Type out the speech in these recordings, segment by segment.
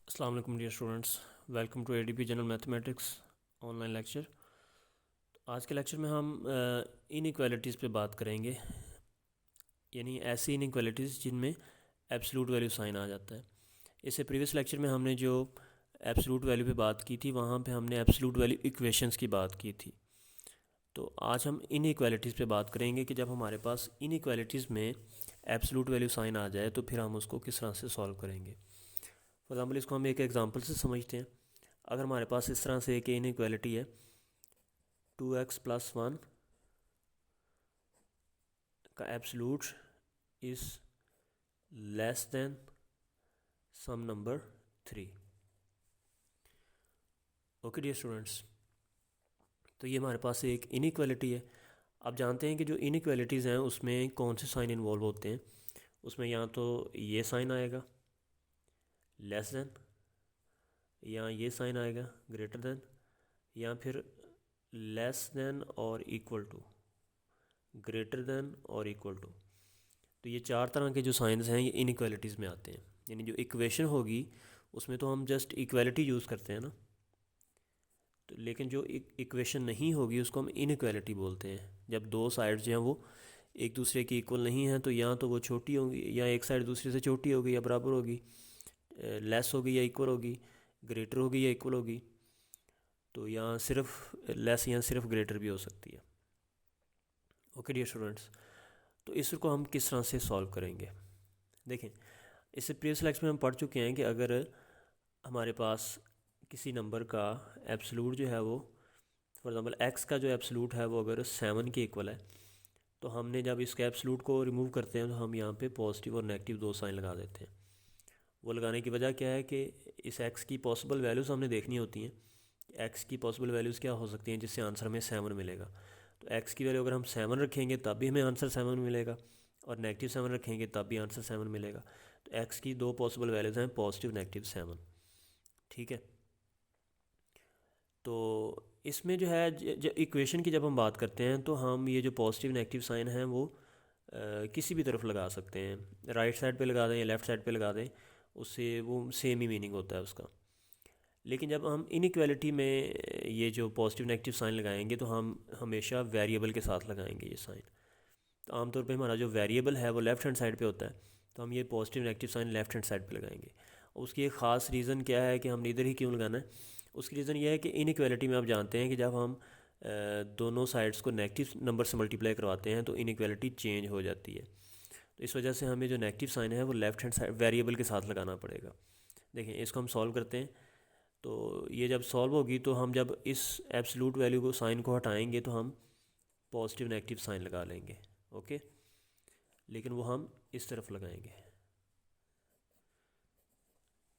अस्सलाम वालेकुम dear students, welcome to ADP general mathematics online lecture. आज के लेक्चर में हम इनइक्वालिटीज़ पे बात करेंगे, यानी ऐसी इनइक्वालिटीज़ जिनमें एब्सोल्यूट वैल्यू साइन आ जाता है। इससे प्रीवियस लेक्चर में हमने जो एब्सोल्यूट वैल्यू पे बात की थी, वहाँ पे हमने एब्सोल्यूट वैल्यू इक्वेशंस की बात की थी। तो आज हम इनइक्वालिटीज़ पे बात करेंगे कि जब हमारे पास इनइक्वालिटीज़ में एब्सोल्यूट वैल्यू साइन आ जाए तो फिर हम उसको किस तरह से सॉल्व करेंगे। फॉर एग्ज़ाम्पल इसको हम एक एग्जांपल से समझते हैं। अगर हमारे पास इस तरह से एक इनइक्वालिटी है, 2x+1 का absolute is less than some number 3। Okay dear students, तो ये हमारे पास एक इनइक्वालिटी है। आप जानते हैं कि जो इनइक्वालिटीज़ हैं उसमें कौन से साइन इन्वॉल्व होते हैं। उसमें या तो ये साइन आएगा लेस देन, या ये साइन आएगा ग्रेटर देन, या फिर लेस देन और इक्वल टू, ग्रेटर देन और इक्वल टू। तो ये चार तरह के जो साइंस हैं ये इनइक्वालिटीज़ में आते हैं। यानी जो इक्वेशन होगी उसमें तो हम जस्ट इक्वालिटी यूज़ करते हैं ना, तो लेकिन जो इक्वेशन नहीं होगी उसको हम इनइक्वालिटी बोलते हैं। जब दो साइड्स जो हैं वो एक दूसरे की इक्वल नहीं हैं, तो या तो वो छोटी होगी, या एक साइड दूसरे से छोटी होगी या बराबर होगी, लेस होगी या इक्वल होगी, ग्रेटर होगी या इक्वल होगी। तो यहाँ सिर्फ लेस या सिर्फ ग्रेटर भी हो सकती है। ओके डियर स्टूडेंट्स, तो इसको हम किस तरह से सॉल्व करेंगे। देखें, इससे प्रीवियस लेक्चर में हम पढ़ चुके हैं कि अगर हमारे पास किसी नंबर का एब्सोल्यूट जो है वो, फॉर एग्जांपल एक्स का जो एब्सोल्यूट है वो अगर 7 के इक्वल है, तो हमने जब इसके एब्सोल्यूट को रिमूव करते हैं तो हम यहाँ पे पॉजिटिव और नेगेटिव दो साइन लगा देते हैं। वो लगाने की वजह क्या है कि इस एक्स की पॉसिबल वैल्यूज़ हमने देखनी होती हैं। एक्स की पॉसिबल वैल्यूज़ क्या हो सकती हैं जिससे आंसर हमें 7 मिलेगा। तो एक्स की वैल्यू अगर हम 7 रखेंगे तब भी हमें आंसर 7 मिलेगा, और नेगेटिव 7 रखेंगे तब भी आंसर 7 मिलेगा। तो एक्स की दो पॉसिबल वैल्यूज़ हैं, पॉजिटिव नेगेटिव 7। ठीक है, तो इसमें जो है इक्वेशन की जब हम बात करते हैं तो हम ये जो पॉजिटिव नेगेटिव साइन हैं वो किसी भी तरफ लगा सकते हैं। राइट साइड पे लगा दें या लेफ़्ट साइड पे लगा दें, उससे वो सेम ही मीनिंग होता है उसका। लेकिन जब हम इनइक्वालिटी में ये जो पॉजिटिव नेगेटिव साइन लगाएंगे तो हम हमेशा वेरिएबल के साथ लगाएंगे ये साइन। तो आमतौर पे हमारा जो वेरिएबल है वो लेफ़्ट हैंड साइड पे होता है, तो हम ये positive negative sign left hand side पे लगाएंगे। और उसकी एक ख़ास रीज़न क्या है कि हमने इधर ही क्यों लगाना है। उसकी रीज़न ये है कि इनइक्वालिटी में आप जानते हैं कि जब हम दोनों साइड्स को नेगेटिव नंबर से मल्टीप्लाई करवाते हैं तो इनइक्वालिटी चेंज हो जाती है। तो इस वजह से हमें जो नेगेटिव साइन है वो लेफ़्ट हैंड साइड वेरिएबल के साथ लगाना पड़ेगा। देखें, इसको हम सॉल्व करते हैं। तो ये जब सॉल्व होगी तो हम जब इस एब्सोल्यूट वैल्यू को साइन को हटाएंगे तो हम पॉजिटिव नेगेटिव साइन लगा लेंगे। ओके, लेकिन वो हम इस तरफ लगाएंगे।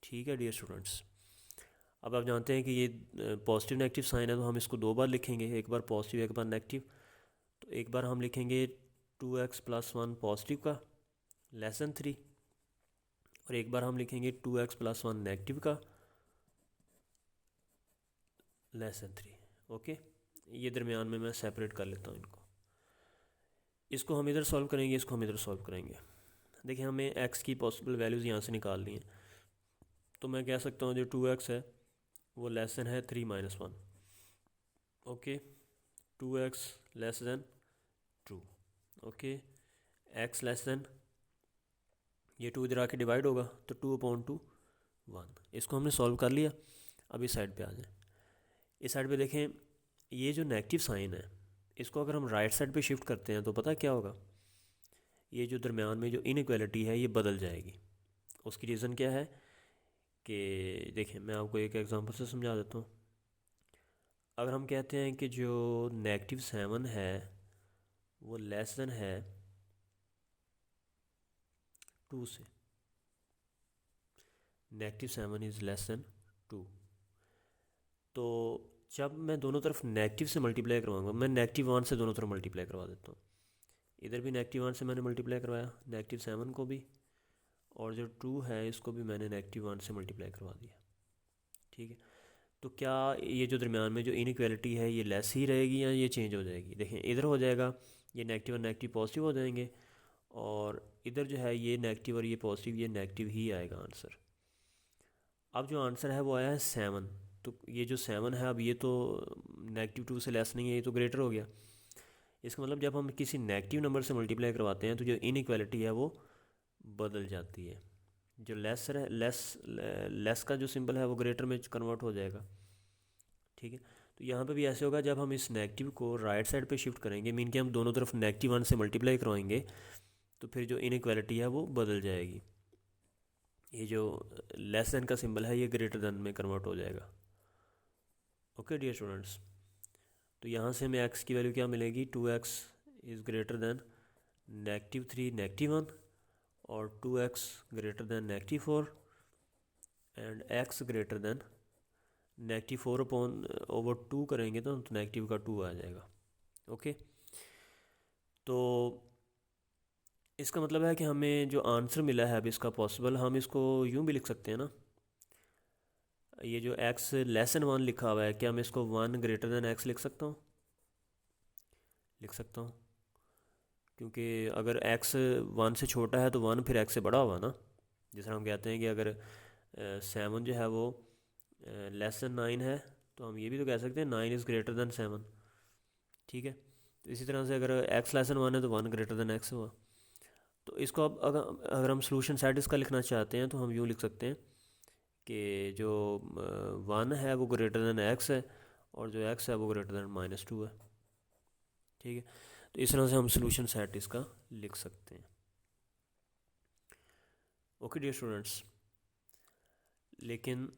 ठीक है डियर स्टूडेंट्स, अब आप जानते हैं कि ये पॉजिटिव नेगेटिव साइन है, तो हम इसको दो बार लिखेंगे, एक बार पॉजिटिव एक बार नेगेटिव। तो एक बार हम लिखेंगे 2x+1 पॉजिटिव का लेस देन 3, और एक बार हम लिखेंगे 2x+1 नेगेटिव का लेस देन 3। ओके, ये दरमियान में मैं सेपरेट कर लेता हूँ इनको। इसको हम इधर सॉल्व करेंगे, इसको हम इधर सॉल्व करेंगे। देखिए, हमें x की पॉसिबल वैल्यूज़ यहाँ से निकालनी है। तो मैं कह सकता हूँ जो 2x है वो लेस देन है 3 - 1। Okay, 2x less than 2। Okay, x less then, ये 2 इधर आके डिवाइड होगा तो 2/2 1। इसको हमने सॉल्व कर लिया। अब इस साइड पे आ जाए। इस साइड पे देखें, ये जो नेगेटिव साइन है इसको अगर हम राइट साइड पे शिफ्ट करते हैं तो पता क्या होगा, ये जो दरमियान में जो इनइक्वालिटी है ये बदल जाएगी। उसकी रीज़न क्या है कि देखें, मैं आपको एक एग्जांपल से समझा देता हूँ। अगर हम कहते हैं कि जो -7 है वो लेस देन है 2 से, -7 इज़ लेस देन 2, तो जब मैं दोनों तरफ नेगेटिव से मल्टीप्लाई करवाऊंगा, मैं -1 से दोनों तरफ मल्टीप्लाई करवा देता हूँ। इधर भी -1 से मैंने मल्टीप्लाई करवाया, -7 को भी, और जो 2 है इसको भी मैंने -1 से मल्टीप्लाई करवा दिया। ठीक है, तो क्या ये जो दरमियान में जो इनइक्वालिटी है ये लेस ही रहेगी या ये चेंज हो जाएगी। देखें, इधर हो जाएगा, ये नेगेटिव और नेगेटिव पॉजिटिव हो जाएंगे, और इधर जो है ये नेगेटिव और ये पॉजिटिव, ये नेगेटिव ही आएगा आंसर। अब जो आंसर है वो आया है 7। तो ये जो 7 है, अब ये तो -2 से लेस नहीं है, ये तो ग्रेटर हो गया। इसका मतलब जब हम किसी नेगेटिव नंबर से मल्टीप्लाई करवाते हैं तो जो इनइक्वालिटी है वो बदल जाती है। जो लेस है, लेस का जो सिंबल है वो ग्रेटर में कन्वर्ट हो जाएगा। ठीक है, तो यहाँ पे भी ऐसे होगा, जब हम इस नेगेटिव को राइट साइड पे शिफ्ट करेंगे, मीन कि हम दोनों तरफ -1 से मल्टीप्लाई करवाएंगे, तो फिर जो इनइक्वालिटी है वो बदल जाएगी। ये जो लेस देन का सिंबल है ये ग्रेटर देन में कन्वर्ट हो जाएगा। ओके डियर स्टूडेंट्स, तो यहाँ से हमें x की वैल्यू क्या मिलेगी, 2x इज़ ग्रेटर देन -3 -1, और 2x greater than -4, and x greater than -4/2 करेंगे तो नेगेटिव का 2 आ जाएगा। ओके, तो इसका मतलब है कि हमें जो आंसर मिला है अब इसका पॉसिबल, हम इसको यूँ भी लिख सकते हैं ना, ये जो x <1 लिखा हुआ है, क्या मैं इसको 1 ग्रेटर देन x लिख सकता हूँ? लिख सकता हूँ, क्योंकि अगर x 1 से छोटा है तो 1 फिर x से बड़ा होगा ना। जिस तरह हम कहते हैं कि अगर 7 जो है वो <9 है, तो हम ये भी तो कह सकते हैं 9 इज़ ग्रेटर देन 7। ठीक है, तो इसी तरह से अगर x <1 है तो 1 ग्रेटर देन x हुआ। तो इसको अब अगर हम सोल्यूशन सेट इसका लिखना चाहते हैं तो हम यूँ लिख सकते हैं कि जो 1 है वो ग्रेटर देन x है, और जो x है वो ग्रेटर देन -2 है। ठीक है, तो इस तरह से हम सोल्यूशन सेट इसका लिख सकते हैं। ओके डियर स्टूडेंट्स, लेकिन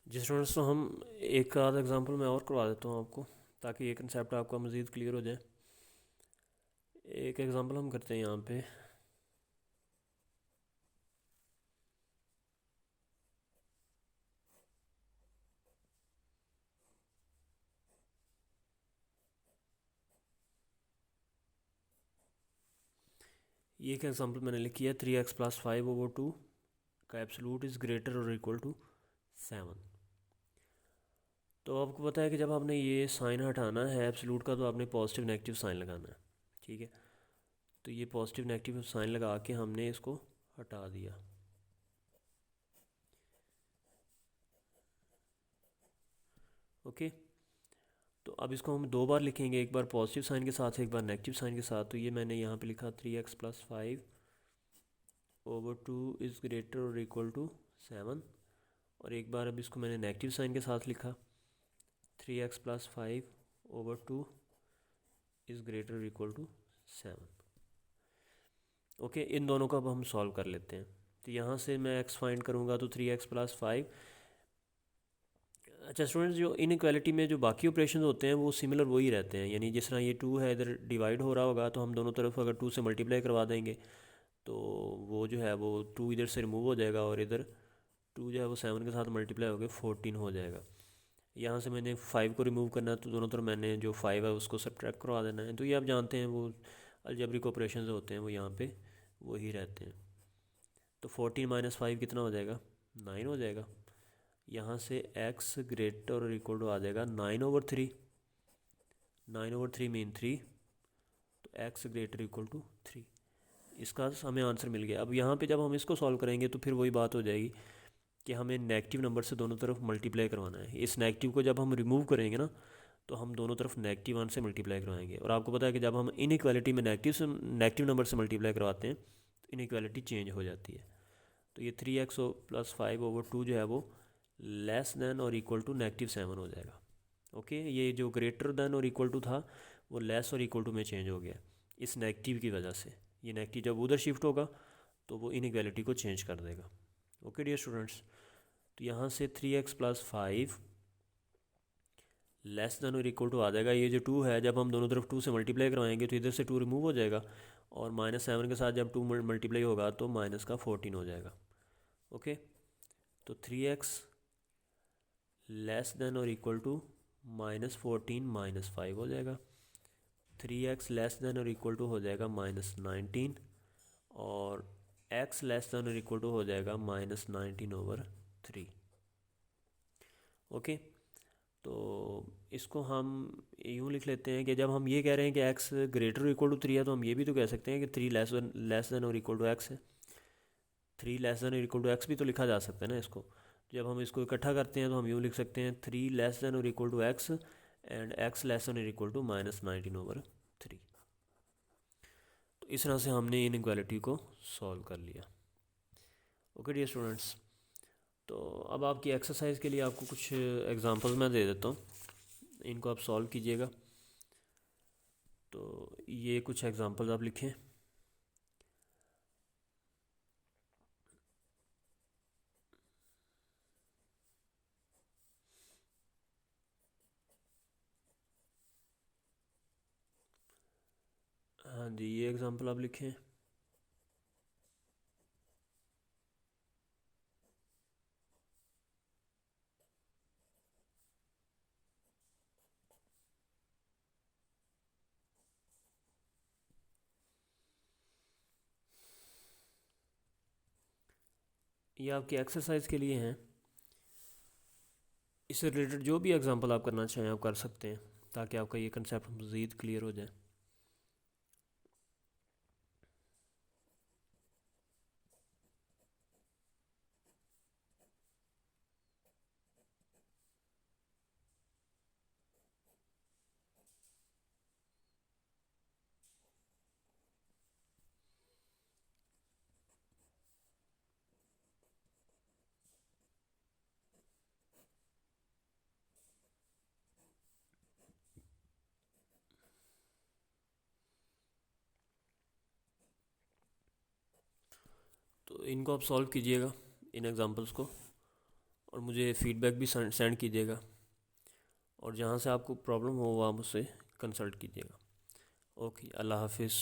जिस स्टूडेंट्स, तो हम एक आध एग्जांपल मैं और करवा देता हूँ आपको, ताकि ये कंसेप्ट आपका मज़ीद क्लियर हो जाए। एक एग्जांपल हम करते हैं यहाँ पे। ये एक एग्जांपल मैंने लिखी है, 3x + 5/2 का एब्सोल्यूट इज़ ग्रेटर और इक्वल टू 7। तो आपको पता है कि जब आपने ये साइन हटाना है एब्सोल्यूट का, तो आपने पॉजिटिव नेगेटिव साइन लगाना है। ठीक है, तो ये पॉजिटिव नेगेटिव साइन लगा के हमने इसको हटा दिया। ओके, तो अब इसको हम दो बार लिखेंगे, एक बार पॉजिटिव साइन के साथ, एक बार नेगेटिव साइन के साथ। तो ये मैंने यहाँ पे लिखा 3x + 5/2 इज़ ग्रेटर और इक्वल टू 7, और एक बार अब इसको मैंने नेगेटिव साइन के साथ लिखा, 3x + 5/2 इज़ ग्रेटर और इक्वल टू 7। ओके, इन दोनों को अब हम सॉल्व कर लेते हैं। तो यहाँ से मैं x फाइंड करूँगा, तो 3x + 5। अच्छा स्टूडेंट्स, जो इनइक्वालिटी में जो बाकी ऑपरेशन होते हैं वो सिमिलर वही रहते हैं, यानी जिस तरह ये 2 है इधर डिवाइड हो रहा होगा, तो हम दोनों तरफ अगर 2 से मल्टीप्लाई करवा देंगे तो वो जो है वो 2 इधर से रिमूव हो जाएगा, और इधर 2 जो है वो 7 के साथ मल्टीप्लाई होकर 14 हो जाएगा। यहाँ से मैंने 5 को रिमूव करना है, तो दोनों तरफ मैंने जो 5 है उसको सब्ट्रैक्ट करवा देना है। तो ये आप जानते हैं, वो अलजेब्रिक ऑपरेशन होते हैं वो यहाँ पे वही रहते हैं। तो 14 - 5 कितना हो जाएगा, 9 हो जाएगा। यहाँ से x ग्रेटर और इक्वल टू आ जाएगा 9/3। 9/3 मीन 3, तो x ग्रेटर इक्वल टू 3। इसका हमें आंसर मिल गया। अब यहाँ पे जब हम इसको सॉल्व करेंगे तो फिर वही बात हो जाएगी कि हमें नेगेटिव नंबर से दोनों तरफ मल्टीप्लाई करवाना है। इस नेगेटिव को जब हम रिमूव करेंगे ना, तो हम दोनों तरफ -1 से मल्टीप्लाई करवाएंगे। और आपको पता है कि जब हम इनइक्वालिटी में नेगेटिव नंबर से मल्टीप्लाई करवाते हैं तो इनइक्वालिटी चेंज हो जाती है। तो ये 3x + 5/2 जो है वो लेस देन और इक्वल टू -7 हो जाएगा। ओके, ये जो ग्रेटर देन और इक्वल टू था वो लेस और इक्वल टू में चेंज हो गया इस नेगेटिव की वजह से। ये नेगेटिव जब उधर शिफ्ट होगा तो वो इनइक्वालिटी को चेंज कर देगा। ओके डियर स्टूडेंट्स, तो यहाँ से 3x + 5 लेस देन और इक्वल टू आ जाएगा। ये जो 2 है, जब हम दोनों तरफ 2 से मल्टीप्लाई करवाएंगे तो इधर से 2 रिमूव हो जाएगा, और -7 के साथ जब 2 मल्टीप्लाई होगा तो -14 हो जाएगा। ओके, तो 3x लेस देन और इक्वल टू -14 - 5 हो जाएगा। 3x लेस देन और इक्वल टू हो जाएगा -19, और x लेस देन और इक्वल टू हो जाएगा -19/3। ओके, तो इसको हम यूँ लिख लेते हैं कि जब हम ये कह रहे हैं कि x ग्रेटर इक्वल टू 3 है, तो हम ये भी तो कह सकते हैं कि 3 लेस देन और इक्वल टू x है। 3 लेस देन और इक्वल टू x भी तो लिखा जा सकता है ना इसको। जब हम इसको इकट्ठा करते हैं तो हम यूँ लिख सकते हैं 3 लेस देन और equal to x and x less than और इक्वल टू -19/3। तो इस तरह से हमने इनइक्वालिटी को सॉल्व कर लिया। ओके डियर स्टूडेंट्स, तो अब आपकी एक्सरसाइज के लिए आपको कुछ एग्जांपल्स मैं दे देता हूँ, इनको आप सॉल्व कीजिएगा। तो ये कुछ एग्जांपल्स आप लिखें। हाँ जी, ये एग्जांपल आप लिखें। ये आपकी एक्सरसाइज के लिए हैं। इससे रिलेटेड जो भी एग्जांपल आप करना चाहें आप कर सकते हैं, ताकि आपका ये कंसेप्ट मज़ीद क्लियर हो जाए। तो इनको आप सॉल्व कीजिएगा, इन एग्जांपल्स को, और मुझे फ़ीडबैक भी सेंड कीजिएगा। और जहाँ से आपको प्रॉब्लम हो वहाँ मुझसे कंसल्ट कीजिएगा। ओके, अल्लाह हाफिज़।